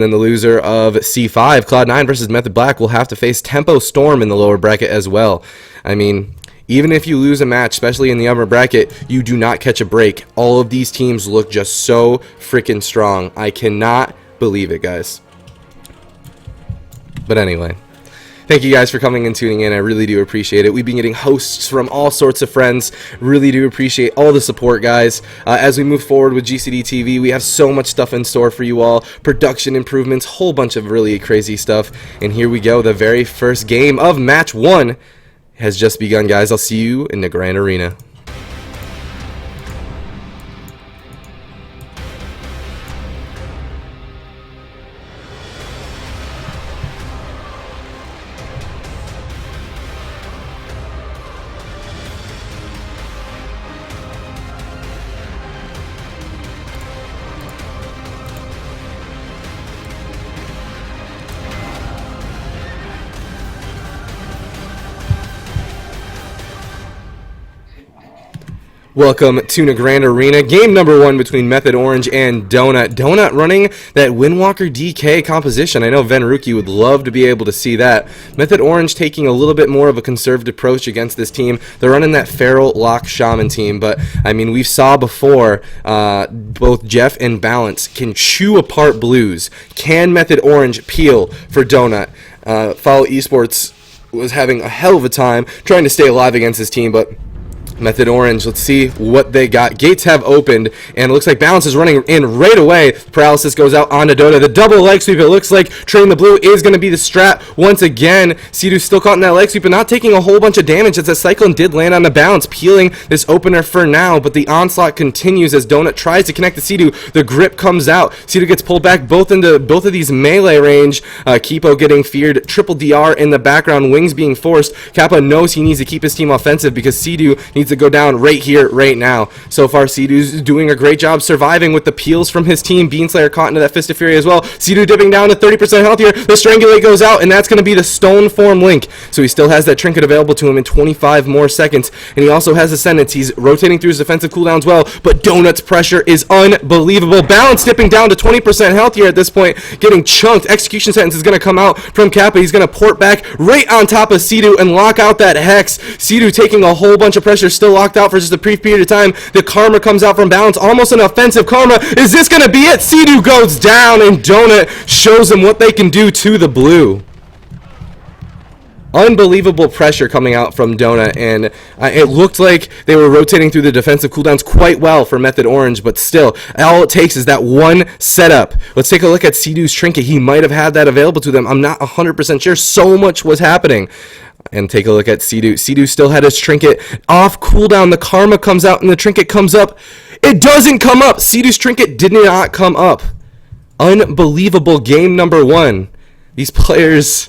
Then the loser of C5, Cloud9 versus Method Black, will have to face Tempo Storm in the lower bracket as well. I mean, even if you lose a match, especially in the upper bracket, you do not catch a break. All of these teams look just so freaking strong. I cannot believe it, guys. But anyway, thank you guys for coming and tuning in. I really do appreciate it. We've been getting hosts from all sorts of friends. Really do appreciate all the support, guys. As we move forward with GCD TV, we have so much stuff in store for you all. Production improvements, whole bunch of really crazy stuff. And here we go. The very first game of match 1 has just begun, guys. I'll see you in the Grand Arena. Welcome to the Grand Arena. Game number 1 between Method Orange and Donut. Donut running that Windwalker DK composition. I know Venruki would love to be able to see that. Method Orange taking a little bit more of a conservative approach against this team. They're running that Feral Lock Shaman team, but I mean, we saw before both Jeff and Balance can chew apart blues. Can Method Orange peel for Donut? Follow Esports was having a hell of a time trying to stay alive against this team, but Method Orange, let's see what they got. Gates have opened, and it looks like Balance is running in right away. Paralysis goes out onto Dota. The double leg sweep, it looks like Train the Blue is going to be the strat once again. Sidu's still caught in that leg sweep, but not taking a whole bunch of damage as that Cyclone did land on the Balance, peeling this opener for now, but the onslaught continues as Donut tries to connect to Sidu. The grip comes out. Sidu gets pulled back both into both of these melee range. Kipo getting feared. Triple DR in the background. Wings being forced. Kappa knows he needs to keep his team offensive because Sidu needs to go down right here, right now. So far, Sidu's doing a great job surviving with the peels from his team. Beanslayer caught into that Fist of Fury as well. Sidu dipping down to 30% health here. The Strangulate goes out, and that's going to be the Stone Form Link. So he still has that trinket available to him in 25 more seconds. And he also has Ascendance. He's rotating through his defensive cooldown as well, but Donut's pressure is unbelievable. Balance dipping down to 20% health here at this point, getting chunked. Execution Sentence is going to come out from Kappa. He's going to port back right on top of Sidu and lock out that Hex. Sidu taking a whole bunch of pressure, still locked out for just a brief period of time. The Karma comes out from Balance, almost an offensive Karma. Is this going to be it? Sidu goes down, and Donut shows them what they can do to the blue. Unbelievable pressure coming out from Donut, and it looked like they were rotating through the defensive cooldowns quite well for Method Orange, but still, all it takes is that one setup. Let's take a look at Sidu's trinket. He might have had that available to them. I'm not 100% sure. So much was happening. And take a look at Sidu. Sidu still had his trinket off cooldown. The Karma comes out and the trinket comes up. It doesn't come up. Sidu's trinket did not come up. Unbelievable game number 1. These players,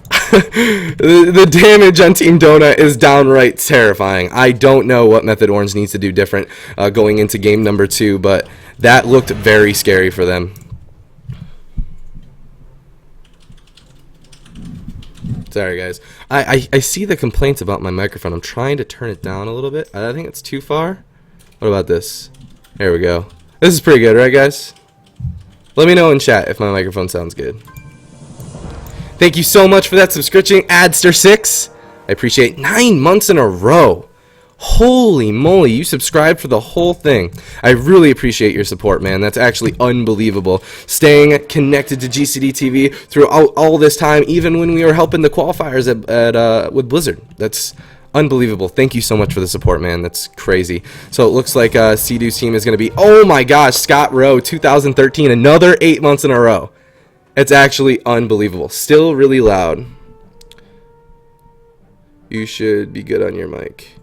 the damage on Team Donut is downright terrifying. I don't know what Method Orange needs to do different going into game number 2, but that looked very scary for them. Sorry, guys. I see the complaints about my microphone. I'm trying to turn it down a little bit. I think it's too far. What about this? There we go. This is pretty good, right, guys? Let me know in chat if my microphone sounds good. Thank you so much for that subscription, Adster6. I appreciate 9 months in a row. Holy moly, you subscribed for the whole thing. I really appreciate your support, man. That's actually unbelievable. Staying connected to GCD TV throughout all this time, even when we were helping the qualifiers with Blizzard. That's unbelievable. Thank you so much for the support, man. That's crazy. So it looks like Sidu's team is going to be, oh my gosh, Scott Rowe, 2013, another 8 months in a row. It's actually unbelievable. Still really loud. You should be good on your mic.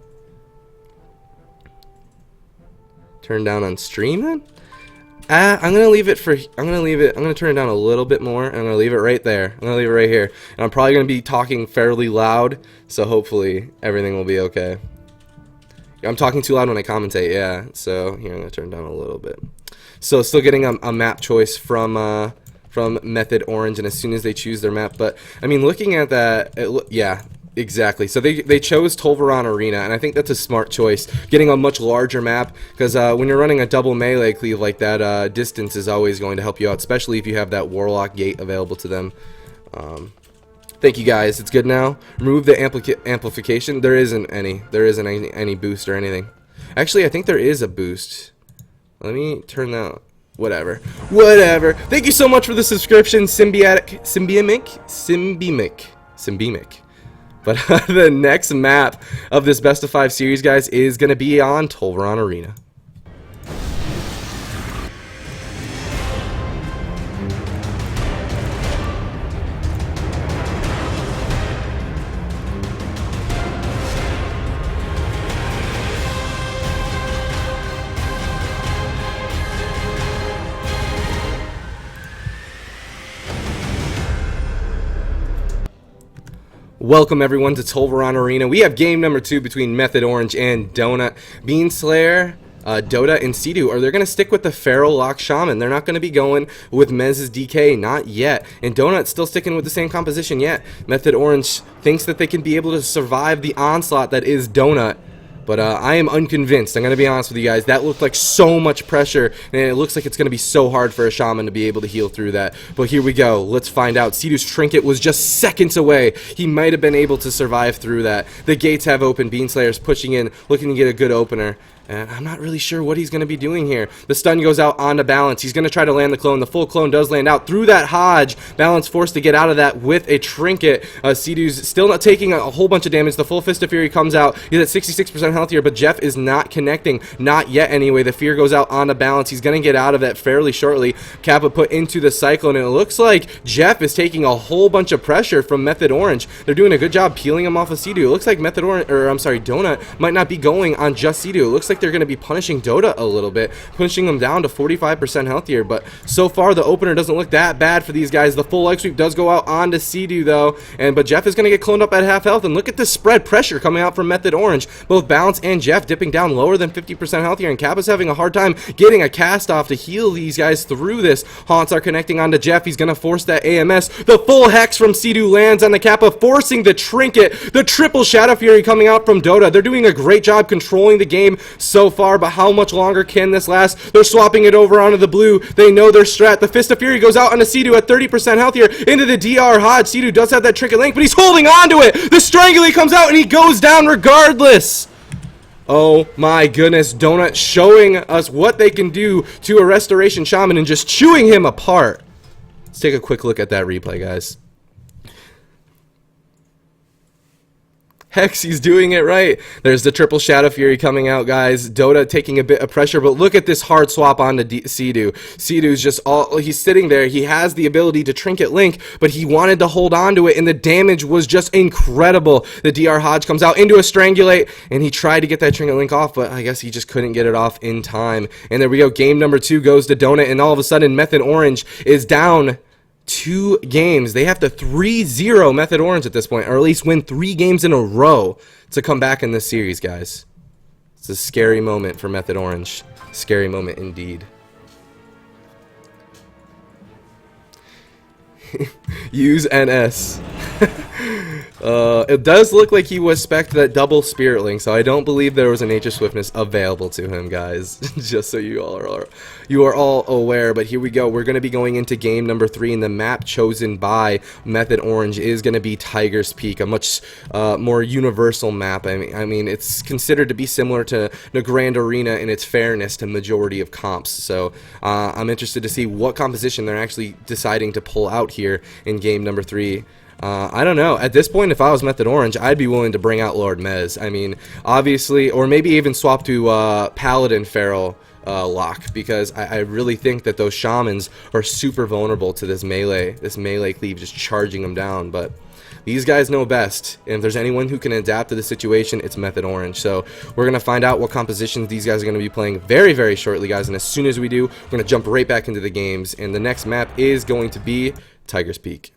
Turn down on stream then? I'm gonna leave it for. I'm gonna turn it down a little bit more, and I'm gonna leave it right there. I'm gonna leave it right here, and I'm probably gonna be talking fairly loud, so hopefully everything will be okay. I'm talking too loud when I commentate, yeah. So here, I'm gonna turn down a little bit. So still getting a map choice from Method Orange, and as soon as they choose their map, but I mean, looking at that, yeah. Exactly. So they chose Tolvaron Arena, and I think that's a smart choice. Getting a much larger map, because when you're running a double melee cleave like that, distance is always going to help you out, especially if you have that Warlock Gate available to them. Thank you guys. It's good now. Remove the amplification. There isn't any. There isn't any boost or anything. Actually, I think there is a boost. Let me turn that. Whatever. Thank you so much for the subscription, Symbiomic. But the next map of this best of 5 series, guys, is going to be on Tolvaron Arena. Welcome everyone to Tolvaron Arena. We have game number 2 between Method Orange and Donut. Beanslayer, Dota, and Sea-Doo. Are they going to stick with the Feral Lock Shaman? They're not going to be going with Mez's DK, not yet. And Donut's still sticking with the same composition yet. Method Orange thinks that they can be able to survive the onslaught that is Donut. But I am unconvinced. I'm going to be honest with you guys. That looked like so much pressure, and it looks like it's going to be so hard for a Shaman to be able to heal through that. But here we go. Let's find out. Sea-Doo's Trinket was just seconds away. He might have been able to survive through that. The gates have opened. Beanslayer's pushing in, looking to get a good opener. And I'm not really sure what he's going to be doing here. The stun goes out onto Balance. He's going to try to land the clone. The full clone does land out through that Hodge. Balance forced to get out of that with a Trinket. Sea-Doo's still not taking a whole bunch of damage. The full Fist of Fury comes out. He's at 66% health here, but Jeff is not connecting. Not yet anyway. The Fear goes out onto Balance. He's going to get out of that fairly shortly. Kappa put into the Cyclone, and it looks like Jeff is taking a whole bunch of pressure from Method Orange. They're doing a good job peeling him off of Sea-Doo. It looks like Method Orange, or I'm sorry, Donut might not be going on just Sea-Doo. It looks like they're going to be punishing Dota a little bit, pushing them down to 45% healthier, but so far the opener doesn't look that bad for these guys. The full leg sweep does go out onto Sea-Doo though, but Jeff is going to get cloned up at half health, and look at the spread pressure coming out from Method Orange. Both Balance and Jeff dipping down lower than 50% healthier, and Kappa's having a hard time getting a cast off to heal these guys through this. Haunts are connecting onto Jeff. He's going to force that AMS. The full Hex from Sea-Doo lands on the Kappa, forcing the Trinket. The triple Shadow Fury coming out from Dota. They're doing a great job controlling the game so far, but how much longer can this last? They're swapping it over onto the blue. They know their strat. The Fist of Fury goes out onto Sea-Doo at 30% healthier into the DR Hodge. Sea-Doo does have that Trinket link, but he's holding on to it. The Strangly comes out and he goes down regardless. Oh my goodness, Donut showing us what they can do to a Restoration Shaman and just chewing him apart. Let's take a quick look at that replay, guys. Hex, he's doing it right. There's the triple Shadow Fury coming out, guys. Dota taking a bit of pressure, but look at this hard swap onto Sea-Doo. Sea-Doo's just he's sitting there. He has the ability to Trinket Link, but he wanted to hold on to it, and the damage was just incredible. The DR Hodge comes out into a Strangulate, and he tried to get that Trinket Link off, but I guess he just couldn't get it off in time. And there we go. Game number 2 goes to Donut, and all of a sudden, Method Orange is down 2 games. They have to 3-0 Method Orange at this point, or at least win 3 games in a row to come back in this series, guys. It's a scary moment for Method Orange. Scary moment indeed. Use NS. It does look like he was spec'd that double Spirit Link, so I don't believe there was a Nature Swiftness available to him, guys. Just so you are all aware. But here we go. We're going to be going into game number 3, and the map chosen by Method Orange is going to be Tiger's Peak, a much more universal map. I mean, it's considered to be similar to the Grand Arena in its fairness to majority of comps. So I'm interested to see what composition they're actually deciding to pull out here in game number 3. I don't know. At this point, if I was Method Orange, I'd be willing to bring out Lord Mez. I mean, obviously, or maybe even swap to Paladin Feral Lock, because I really think that those Shamans are super vulnerable to this melee cleave just charging them down. But these guys know best, and if there's anyone who can adapt to the situation, it's Method Orange. So we're going to find out what compositions these guys are going to be playing very, very shortly, guys. And as soon as we do, we're going to jump right back into the games. And the next map is going to be Tiger's Peak.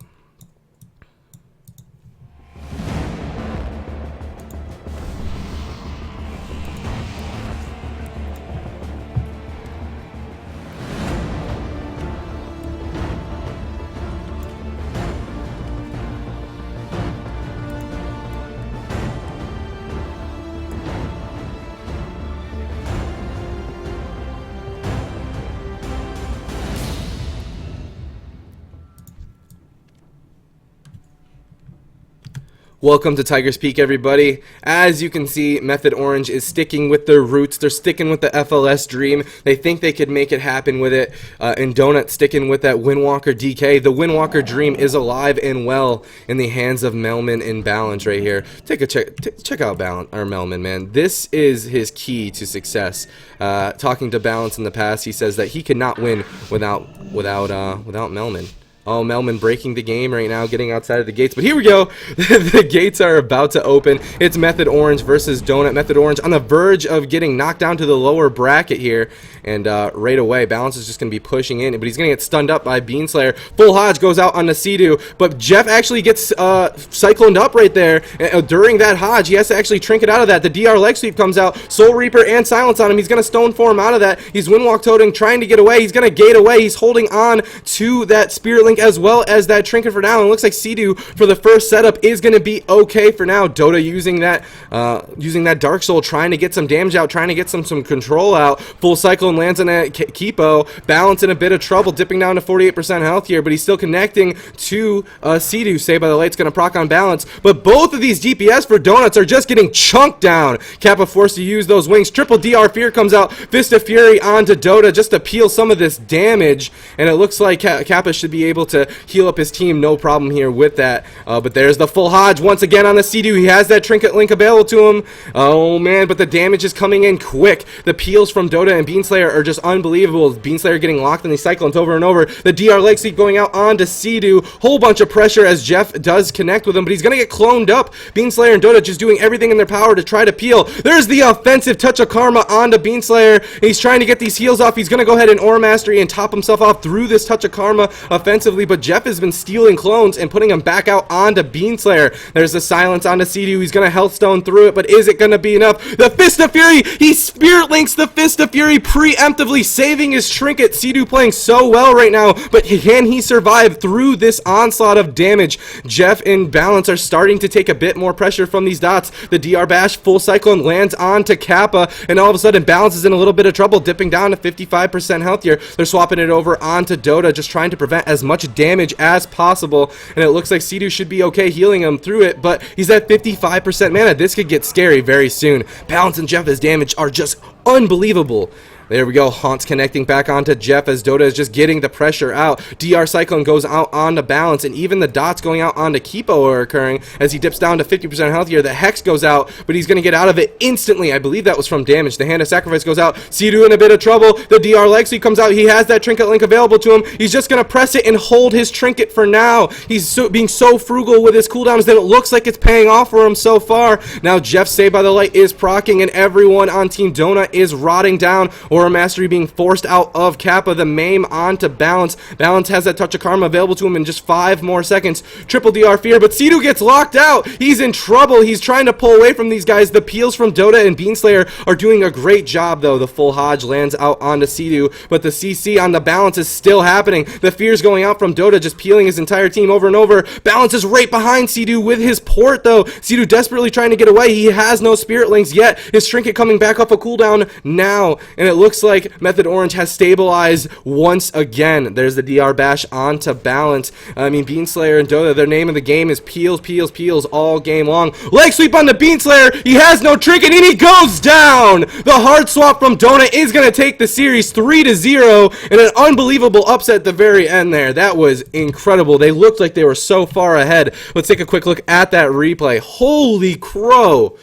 Welcome to Tiger's Peak, everybody. As you can see, Method Orange is sticking with their roots. They're sticking with the FLS dream. They think they could make it happen with it. And Donut sticking with that Windwalker DK. The Windwalker dream is alive and well in the hands of Melman in Balance right here. Take a check out Balance, or Melman, man. This is his key to success. Talking to Balance in the past, he says that he could not win without Melman. Oh, Melman breaking the game right now, getting outside of the gates. But here we go. The gates are about to open. It's Method Orange versus Donut. Method Orange on the verge of getting knocked down to the lower bracket here. And right away, Balance is just going to be pushing in. But he's going to get stunned up by Beanslayer. Full Hodge goes out on the Sea-Doo. But Jeff actually gets cycloned up right there. During that Hodge, he has to actually trinket out of that. The DR leg sweep comes out. Soul Reaper and Silence on him. He's going to stone form out of that. He's Windwalk toting, trying to get away. He's going to gate away. He's holding on to that Spirit Link as well as that trinket for now. And it looks like Sea-Doo for the first setup is going to be okay for now. Dota using that Dark Soul, trying to get some damage out, trying to get some control out. Full cycle and lands on that Kipo. Balance in a bit of trouble, dipping down to 48% health here, but he's still connecting to Sea-Doo. Saved by the Light's going to proc on Balance, but both of these DPS for Donuts are just getting chunked down. Kappa forced to use those wings. Triple DR Fear comes out. Fist of Fury onto Dota just to peel some of this damage, and it looks like Kappa should be able to heal up his team, no problem here with that. But there's the full Hodge once again on the Sea-Doo. He has that trinket link available to him. Oh man, but the damage is coming in quick. The peels from Dota and Beanslayer are just unbelievable. Beanslayer getting locked in these cyclones over and over. The DR leg sweep going out onto Sea-Doo. Whole bunch of pressure as Jeff does connect with him, but he's gonna get cloned up. Beanslayer and Dota just doing everything in their power to try to peel. There's the offensive touch of karma onto Beanslayer. He's trying to get these heals off. He's gonna go ahead and Aura Mastery and top himself off through this touch of karma offensively, but Jeff has been stealing clones and putting them back out onto Beanslayer. There's the silence onto Sea-Doo. He's gonna health stone through it, but is it gonna be enough? The Fist of Fury! He Spirit Links the Fist of Fury, preemptively saving his trinket. Sea-Doo playing so well right now, but can he survive through this onslaught of damage? Jeff and Balance are starting to take a bit more pressure from these dots. The DR Bash full cyclone lands onto Kappa, and all of a sudden Balance is in a little bit of trouble, dipping down to 55% health here. They're swapping it over onto Dota, just trying to prevent as much damage as possible, and it looks like Sea-Doo should be okay healing him through it, but he's at 55% mana. This could get scary very soon. Balance and Jeff's damage are just unbelievable. There we go. Haunts connecting back onto Jeff as Dota is just getting the pressure out. DR Cyclone goes out onto Balance, and even the dots going out onto Kipo are occurring as he dips down to 50% health here. The Hex goes out, but he's going to get out of it instantly. I believe that was from damage. The Hand of Sacrifice goes out. Sea-Doo in a bit of trouble. The DR leg sweep comes out. He has that trinket link available to him. He's just going to press it and hold his trinket for now. He's being so frugal with his cooldowns that it looks like it's paying off for him so far. Now Jeff, Saved by the Light, is proccing, and everyone on Team Donut is rotting down. Aura Mastery being forced out of Kappa. The Maim onto Balance. Balance has that touch of karma available to him in just 5 more seconds. Triple DR Fear, but Sea-Doo gets locked out. He's in trouble. He's trying to pull away from these guys. The peels from Dota and Beanslayer are doing a great job, though. The full Hodge lands out onto Sea-Doo, but the CC on the Balance is still happening. The Fear's going out from Dota, just peeling his entire team over and over. Balance is right behind Sea-Doo with his port, though. Sea-Doo desperately trying to get away. He has no Spirit Links yet. His trinket coming back off a cooldown now, and it looks like Method Orange has stabilized once again. There's the DR Bash onto Balance. I mean, Beanslayer and Dota, their name of the game is peels, peels, peels all game long. Leg sweep on the Beanslayer. He has no trinket, and he goes down. The hard swap from Donut is going to take the series 3-0, and an unbelievable upset at the very end there. That was incredible. They looked like they were so far ahead. Let's take a quick look at that replay. Holy crow.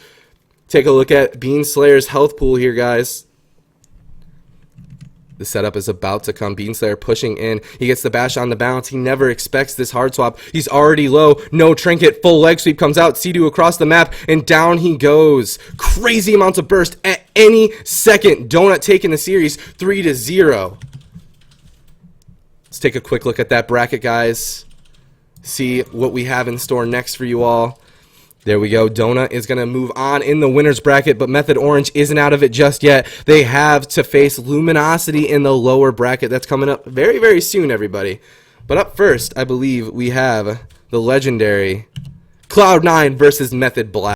Take a look at Beanslayer's health pool here, guys. The setup is about to come. Beanslayer pushing in. He gets the bash on the Balance. He never expects this hard swap. He's already low. No trinket. Full leg sweep comes out. Sea-Doo across the map, and down he goes. Crazy amounts of burst at any second. Donut taking the series 3-0. Let's take a quick look at that bracket, guys. See what we have in store next for you all. There we go. Donut is going to move on in the winner's bracket, but Method Orange isn't out of it just yet. They have to face Luminosity in the lower bracket. That's coming up very, very soon, everybody. But up first, I believe we have the legendary Cloud9 versus Method Black.